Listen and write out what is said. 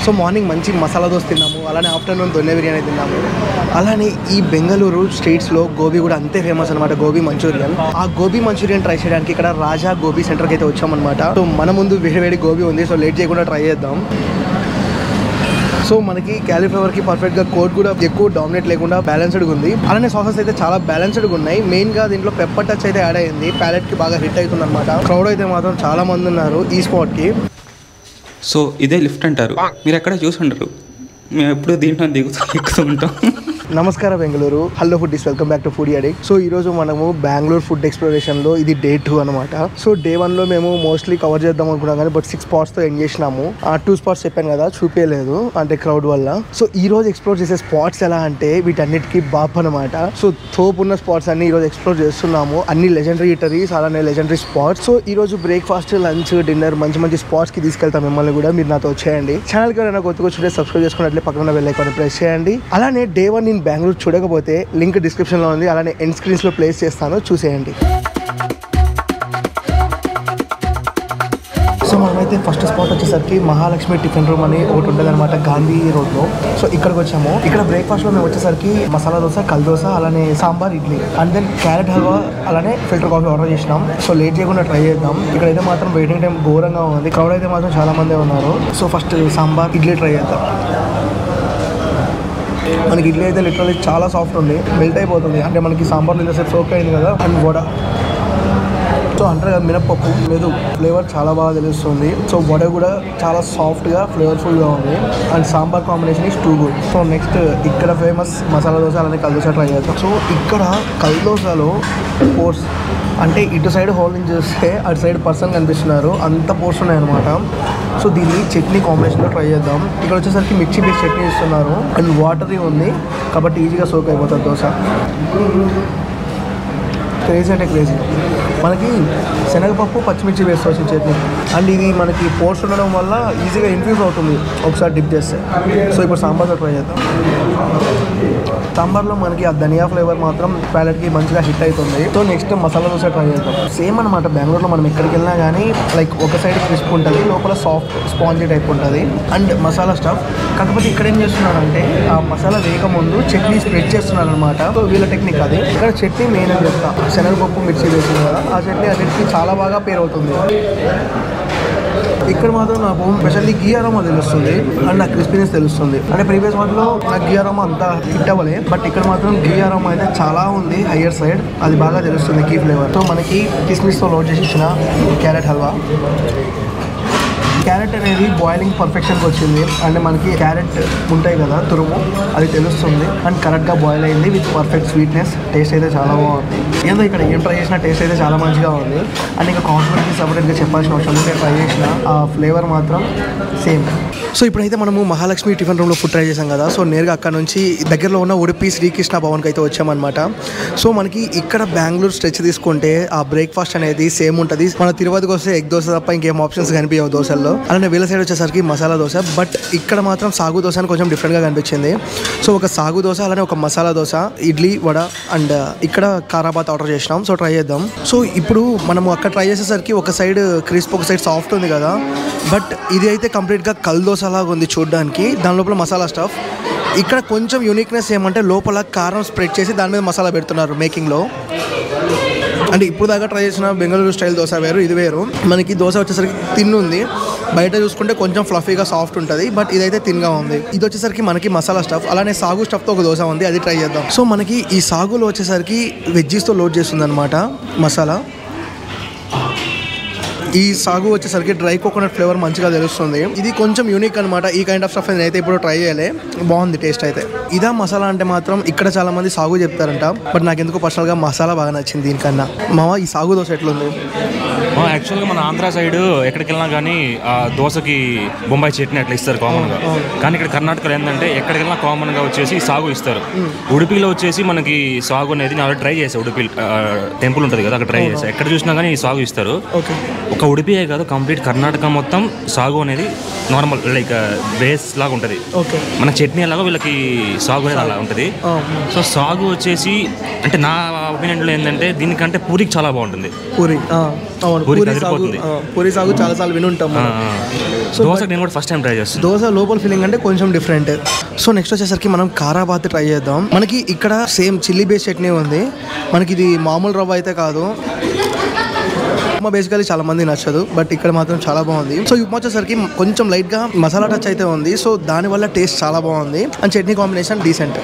So morning మంచి మసాలా దోశ తిన్నాము, అలానే ఆఫ్టర్నూన్ దొన్నె బిర్యానీ తిన్నాము. అలానే ఈ బెంగళూరు స్ట్రీట్స్లో గోబీ కూడా అంతే ఫేమస్ అనమాట, గోబీ మంచూరియన్. ఆ గోబీ మంచూరియన్ ట్రై చేయడానికి ఇక్కడ రాజా గోబీ సెంటర్కి అయితే వచ్చామన్నమాట. సో మన ముందు వేడి గోబీ ఉంది, సో లేట్ చేయకుండా ట్రై చేద్దాం. సో మనకి క్యాలీఫ్లవర్కి పర్ఫెక్ట్గా కోట్ కూడా ఎక్కువ డామినేట్ లేకుండా బ్యాలెన్స్డ్గా ఉంది. అలానే సాసెస్ అయితే చాలా బ్యాలెన్స్డ్గా ఉన్నాయి. మెయిన్గా దీంట్లో పెప్పర్ టచ్ అయితే యాడ్ అయ్యింది, ప్యాలెట్కి బాగా హిట్ అవుతుంది అనమాట. క్రౌడ్ అయితే మాత్రం చాలా మంది ఉన్నారు ఈ స్పాట్కి. సో ఇదే లిఫ్ట్ అంటారు, మీరు ఎక్కడ చూసి ఉండరు, మేము ఎప్పుడు దీంట్లో ఎక్కుతూ ఉంటాం. నమస్కారం Bengaluru, hello foodies, welcome back to foodie addict. So ఈరోజు మనము బెంగళూరు ఫుడ్ ఎక్స్ప్లోరేషన్లో ఇది డే 2 అనమాట. సో డే 1లో మేము మోస్ట్లీ కవర్ చేద్దాం అనుకున్నాం కానీ బట్ 6 స్పాట్స్తో ఎండ్ చేసినాము. ఆ 2 స్పాట్స్ చెప్పాను కదా, చూపించలేదు అంటే క్రౌడ్ వల్ల. సో ఈ రోజు ఎక్స్ప్లోర్ చేసే స్పాట్స్ ఎలా అంటే వీటన్నిటికీ బాప్ అనమాట. సో తోపు ఉన్న స్పాట్స్ అన్ని ఈరోజు ఎక్స్ప్లోర్ చేస్తున్నాము, అన్ని లెజెండరీ ఈటరీస్, అలానే లెజెండరీ స్పాట్స్. సో ఈ రోజు బ్రేక్ఫాస్ట్, లంచ్, డిన్నర్ మంచి స్పాట్స్కి తీసుకెళ్తాం మిమ్మల్ని కూడా. మీరు నాతో వచ్చేయండి. ఛానల్కి ఎవరైనా కొత్తగా వచ్చి సబ్స్క్రైబ్ చేసుకున్నట్లే పక్కన బెల్ ఐకాన్ ప్రెస్ చేయండి. అలానే డే 1 బెంగళూరు చూడకపోతే లింక్ డిస్క్రిప్షన్లో ఉంది, అలానే ఎండ్ స్క్రీన్స్లో ప్లేస్ చేస్తాను, చూసేయండి. సో మనమైతే ఫస్ట్ స్పాట్ వచ్చేసరికి మహాలక్ష్మి టిఫిన్ రూమ్ అని ఒకటి ఉంటుంది అనమాట, గాంధీ రోడ్లో. సో ఇక్కడికి వచ్చాము. ఇక్కడ బ్రేక్ఫాస్ట్లో మేము వచ్చేసరికి మసాలా దోశ, కల్ దోశ, అలానే sambar, idli and then carrot halwa, అలానే ఫిల్టర్ కాఫీ ఆర్డర్ చేసినాం. సో లేట్ చేయకుండా ట్రై చేద్దాం. ఇక్కడైతే మాత్రం వెయిటింగ్ టైం ఘోరంగా ఉంది, క్రౌడ్ అయితే మాత్రం చాలా మంది ఉన్నారు. So first sambar, idli try చేద్దాం. మనకి ఇడ్లీ అయితే లిటరల్లీ చాలా సాఫ్ట్ ఉంది, మెల్ట్ అయిపోతుంది. అంటే మనకి సాంబార్లో ఇంతసేపు సోక్ అయింది కదా. అండ్ వడ, సో అంటారు కదా మినప్పప్పు లేదు, ఫ్లేవర్ చాలా బాగా తెలుస్తుంది. సో వడ కూడా చాలా సాఫ్ట్గా ఫ్లేవర్ఫుల్గా ఉంది. And sambar combination is too good. So next ఇక్కడ ఫేమస్ మసాలా దోశ, అలానే కల్ దోశ ట్రై చేద్దాం. సో ఇక్కడ కల్ దోశలో పోర్స్ అంటే ఇటు సైడ్ హోల్ నుంచి చూస్తే అటు సైడ్ పర్సన్ కనిపిస్తున్నారు, అంత పోర్స్ ఉన్నాయి అనమాట. సో దీన్ని చట్నీ కాంబినేషన్లో ట్రై చేద్దాం. ఇక్కడ వచ్చేసరికి మిర్చి బేస్ చట్నీ ఇస్తున్నారు అండ్ వాటరీ ఉంది కాబట్టి ఈజీగా సోక్ అయిపోతుంది దోశ. క్రేజీ అంటే క్రేజీ. మనకి శనగపప్పు, పచ్చిమిర్చి వేస్ట్ వచ్చిన చట్నీ అండ్ ఇది మనకి పోర్స్ ఉండడం వల్ల ఈజీగా ఇన్ఫ్యూజ్ అవుతుంది ఒకసారి డిప్ చేస్తే. సో ఇప్పుడు సాంబార్తో ట్రై చేద్దాం. సాంబార్లో మనకి ఆ ధనియా ఫ్లేవర్ మాత్రం ప్యాలెట్కి మంచిగా హిట్ అవుతుంది. So next masala dosa try చేద్దాం. సేమ్ అనమాట, బెంగళూరులో మనం ఎక్కడికి వెళ్ళినా కానీ లైక్ ఒక సైడ్ క్రిస్ప్ ఉంటుంది, లోపల సాఫ్ట్ స్పాంజీ టైప్ ఉంటుంది అండ్ మసాలా స్టఫ్. కాకపోతే ఇక్కడ ఏం చేస్తున్నారంటే ఆ మసాలా వేయక ముందు చట్నీ స్ప్రెడ్ చేస్తున్నారు అనమాట. సో వీళ్ళ టెక్నిక్ అది. ఇక్కడ చట్నీ మెయిన్ అని చెప్తా, శనగపప్పు మిర్చి వేసింది కదా, ఆ చట్నీ అన్నిటికీ చాలా బాగా పేరు అవుతుంది. ఇక్కడ మాత్రం నాకు స్పెషల్లీ గీ అరోమా తెలుస్తుంది అండ్ ఆ క్రిస్పీనెస్ తెలుస్తుంది. అంటే ప్రీవియస్ వాటిలో నాకు గీ అరోమా అంతా హిట్ అవ్వలే, బట్ ఇక్కడ మాత్రం గీ అరోమా అయితే చాలా ఉంది, హయ్యర్ సైడ్, అది బాగా తెలుస్తుంది గీ ఫ్లేవర్. సో మనకి కిస్మిస్తో లోడ్ చేసి ఇచ్చిన క్యారెట్ హల్వా. క్యారెట్ అనేది బాయిలింగ్ పర్ఫెక్షన్కి వచ్చింది. అంటే మనకి క్యారెట్ ఉంటాయి కదా తురుము, అది తెలుస్తుంది అండ్ కరెక్ట్గా బాయిల్ అయింది విత్ పర్ఫెక్ట్ స్వీట్నెస్. టేస్ట్ అయితే చాలా బాగుంది. ఏదో ఇక్కడ ఏం ట్రై చేసినా టేస్ట్ అయితే చాలా మంచిగా ఉంది. అండ్ ఇంకా కాంప్లిమెంట్కి సపరేట్గా చెప్పాల్సిన అవసరం లేదు, ట్రై చేసిన ఆ ఫ్లేవర్ మాత్రం సేమ్. సో ఇప్పుడైతే మనము మహాలక్ష్మి టిఫిన్ రూమ్లో ఫుడ్ ట్రై చేసాం కదా. సో నేరుగా అక్కడ నుంచి దగ్గరలో ఉన్న ఉడిపి శ్రీకృష్ణ భవన్కి అయితే వచ్చామన్నమాట. సో మనకి ఇక్కడ బెంగళూరు స్ట్రెచ్ తీసుకుంటే ఆ బ్రేక్ఫాస్ట్ అనేది సేమ్ ఉంటుంది. మన తిరుపతికి వస్తే ఎగ్ దోశ తప్ప ఇంకేం ఆప్షన్స్ కనిపించవు దోశల్లో. అలానే వీళ్ళ సైడ్ వచ్చేసరికి మసాలా దోశ, బట్ ఇక్కడ మాత్రం సాగు దోశ అని కొంచెం డిఫరెంట్గా కనిపించింది. సో ఒక సాగు దోశ, అలానే ఒక మసాలా దోశ, ఇడ్లీ, వడ అండ్ ఇక్కడ కారాబాత్ ఆర్డర్ చేసినాం. సో ట్రై చేద్దాం. సో ఇప్పుడు మనము అక్కడ ట్రై చేసేసరికి ఒక సైడ్ క్రిస్ప్, ఒక సైడ్ సాఫ్ట్ ఉంది కదా, బట్ ఇది అయితే కంప్లీట్గా కల్ దోశ లాగా ఉంది చూడడానికి. దాని లోపల మసాలా స్టఫ్. ఇక్కడ కొంచెం యూనిక్నెస్ ఏమంటే లోపల కారం స్ప్రెడ్ చేసి దాని మీద మసాలా పెడుతున్నారు మేకింగ్లో. అంటే ఇప్పుడు దాకా ట్రై చేసిన బెంగళూరు స్టైల్ దోశ వేరు, ఇది వేరు. మనకి దోశ వచ్చేసరికి తిన్ ఉంది, బయట చూసుకుంటే కొంచెం ఫ్లఫీగా సాఫ్ట్ ఉంటుంది, బట్ ఇదైతే తిన్గా ఉంది. ఇది వచ్చేసరికి మనకి మసాలా స్టఫ్, అలానే సాగు స్టఫ్తో ఒక దోశ ఉంది, అది ట్రై చేద్దాం. సో మనకి ఈ సాగులో వచ్చేసరికి వెజ్జీస్తో లోడ్ చేస్తుంది అనమాట మసాలా. ఈ సాగు వచ్చేసరికి డ్రై కోకోనట్ ఫ్లేవర్ మంచిగా తెలుస్తుంది. ఇది కొంచెం యూనిక్ అనమాట. ఈ కైండ్ ఆఫ్ స్టఫ్ అయితే ఇప్పుడు ట్రై చేయలే, బాగుంది టేస్ట్ అయితే. ఇదా మసాలా అంటే మాత్రం ఇక్కడ చాలా మంది సాగు చెప్తారంట, బట్ నాకు ఎందుకు పర్సనల్గా మసాలా బాగా నచ్చింది దీనికన్నా. మావా ఈ సాగు దోశ ఎట్లుంది? యాక్చువల్గా మన ఆంధ్ర సైడ్ ఎక్కడికి వెళ్ళినా కానీ ఆ దోశకి బొంబాయి చట్నీ అట్లా ఇస్తారు కామన్గా. కానీ ఇక్కడ కర్ణాటకలో ఏంటంటే ఎక్కడికి వెళ్ళినా కామన్గా వచ్చేసి సాగు ఇస్తారు. ఉడిపిలో వచ్చేసి మనకి సాగు అనేది నేను ట్రై చేసాను. ఉడిపి టెంపుల్ ఉంటుంది కదా, అక్కడ ట్రై చేసాను. ఎక్కడ చూసినా కానీ సాగు ఇస్తారు. ఒక ఉడిపియే కాదు, కంప్లీట్ కర్ణాటక మొత్తం సాగు అనేది నార్మల్ లైక్ బేస్ లాగా ఉంటుంది. ఓకే. మన చట్నీ ఎలాగో వీళ్ళకి సాగు అనేది అలా ఉంటుంది. సో సాగు వచ్చేసి అంటే నా ఒపీనియన్లో ఏంటంటే దీనికంటే పూరికి చాలా బాగుంటుంది. పూరి అవును, పూరి పూరి సాగు కదిరిపోతుంది. పూరి సాగు చాలాసార్లు వినుంటాం. సో దోశ నేను కూడా ఫస్ట్ టైం ట్రై చేస్తాను. దోశ లోపల ఫీలింగ్ అంటే కొంచెం డిఫరెంట్. సో నెక్స్ట్ వచ్చేసరికి మనం కారాబాత్ ట్రై చేద్దాం. మనకి ఇక్కడ సేమ్ చిల్లీ బేస్ చట్నీ ఉంది. మనకి ఇది మామూలు రవ్వ అయితే కాదు. ఉప్మా బేసికలీ చాలా మంది నచ్చదు, బట్ ఇక్కడ మాత్రం చాలా బాగుంది. సో ఉప్మా వచ్చేసరికి కొంచెం లైట్ గా మసాలా టచ్ అయితే ఉంది. సో దానివల్ల టేస్ట్ చాలా బాగుంది. And chutney combination decent.